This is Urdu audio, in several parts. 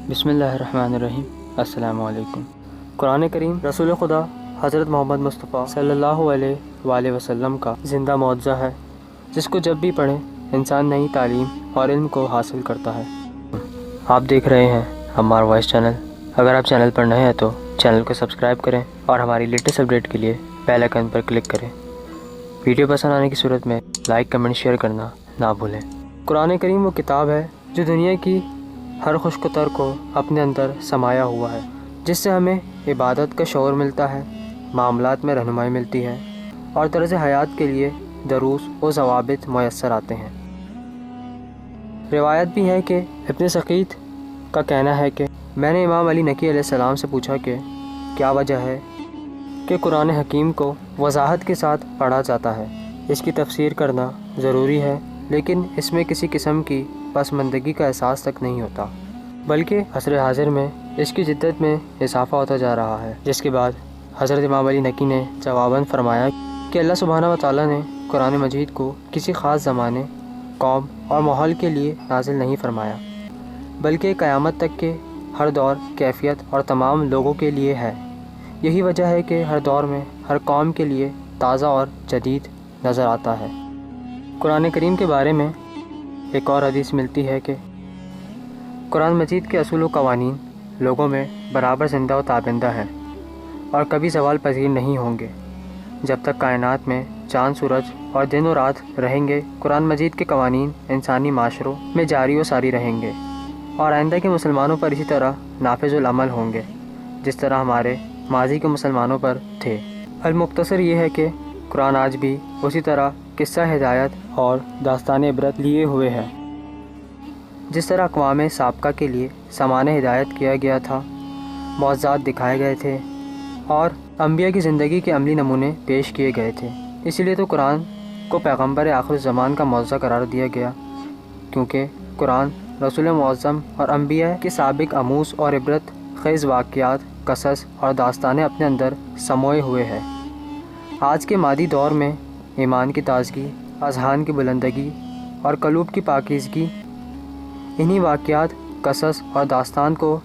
بسم اللہ الرحمن الرحیم۔ السلام علیکم۔ قرآن کریم رسول خدا حضرت محمد مصطفیٰ صلی اللہ علیہ وآلہ وسلم کا زندہ معجزہ ہے، جس کو جب بھی پڑھیں انسان نئی تعلیم اور علم کو حاصل کرتا ہے۔ آپ دیکھ رہے ہیں ہمارا وائس چینل۔ اگر آپ چینل پر نئے ہیں تو چینل کو سبسکرائب کریں اور ہماری لیٹسٹ اپڈیٹ کے لیے بیل آئکن پر کلک کریں۔ ویڈیو پسند آنے کی صورت میں لائک، کمنٹ، شیئر کرنا نہ بھولیں۔ قرآن کریم وہ کتاب ہے جو دنیا کی ہر خشک و تر کو اپنے اندر سمایا ہوا ہے، جس سے ہمیں عبادت کا شعور ملتا ہے، معاملات میں رہنمائی ملتی ہے اور طرز حیات کے لیے دروس و ضوابط میسر آتے ہیں۔ روایت بھی ہے کہ ابن سقیت کا کہنا ہے کہ میں نے امام علی نقی علیہ السلام سے پوچھا کہ کیا وجہ ہے کہ قرآن حکیم کو وضاحت کے ساتھ پڑھا جاتا ہے۔ اس کی تفسیر کرنا ضروری ہے، لیکن اس میں کسی قسم کی پسماندگی کا احساس تک نہیں ہوتا، بلکہ عصر حاضر میں اس کی جدت میں اضافہ ہوتا جا رہا ہے۔ جس کے بعد حضرت امام علی نقی نے جواباً فرمایا کہ اللہ سبحانہ و تعالیٰ نے قرآن مجید کو کسی خاص زمانے، قوم اور ماحول کے لیے نازل نہیں فرمایا، بلکہ قیامت تک کے ہر دور، کیفیت اور تمام لوگوں کے لیے ہے۔ یہی وجہ ہے کہ ہر دور میں ہر قوم کے لیے تازہ اور جدید نظر آتا ہے۔ قرآن کریم کے بارے میں ایک اور حدیث ملتی ہے کہ قرآن مجید کے اصول و قوانین لوگوں میں برابر زندہ و تابندہ ہیں اور کبھی زوال پذیر نہیں ہوں گے۔ جب تک کائنات میں چاند، سورج اور دن و رات رہیں گے، قرآن مجید کے قوانین انسانی معاشروں میں جاری و ساری رہیں گے اور آئندہ کے مسلمانوں پر اسی طرح نافذ العمل ہوں گے جس طرح ہمارے ماضی کے مسلمانوں پر تھے۔ المختصر یہ ہے کہ قرآن آج بھی اسی طرح قصہ ہدایت اور داستان عبرت لیے ہوئے ہے۔ جس طرح اقوام سابقہ کے لیے سامان ہدایت کیا گیا تھا، معجزات دکھائے گئے تھے اور انبیاء کی زندگی کے عملی نمونے پیش کیے گئے تھے، اسی لیے تو قرآن کو پیغمبر آخر الزمان کا معجزہ قرار دیا گیا، کیونکہ قرآن رسول معظم اور انبیاء کے سابق آموز اور عبرت خیز واقعات، قصص اور داستانیں اپنے اندر سموئے ہوئے ہے۔ آج کے مادی دور میں ایمان کی تازگی، اذہان کی بلندگی اور قلوب کی پاکیزگی انہی واقعات، قصص اور داستان کو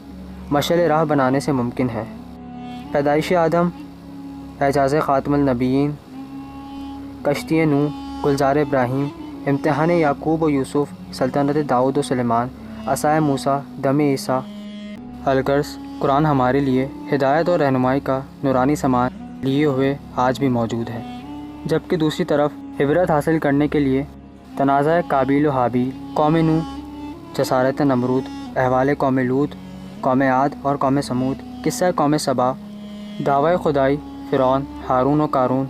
مشعل راہ بنانے سے ممکن ہے۔ پیدائش آدم، اعجاز خاتم النبیین، کشتی نوح، گلزار ابراہیم، امتحان یعقوب و یوسف، سلطنت داؤد و سلیمان، عصائے موسیٰ، دم عیسیٰ۔ الغرض قرآن ہمارے لیے ہدایت اور رہنمائی کا نورانی سامان لیے ہوئے آج بھی موجود ہے، جبکہ دوسری طرف عبرت حاصل کرنے کے لیے تنازع قابیل و حابیل، قوم نوح، جسارت نمرود، احوال قوم لوط، قوم عاد اور قوم سمود، قصہ قوم سبا، دعوی خدائی فرعون، ہارون و قارون،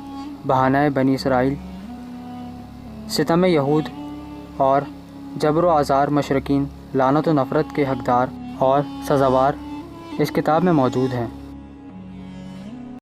بہانہ بنی اسرائیل، ستم یہود اور جبر و آزار مشرکین، لعنت و نفرت کے حقدار اور سزاوار اس کتاب میں موجود ہیں۔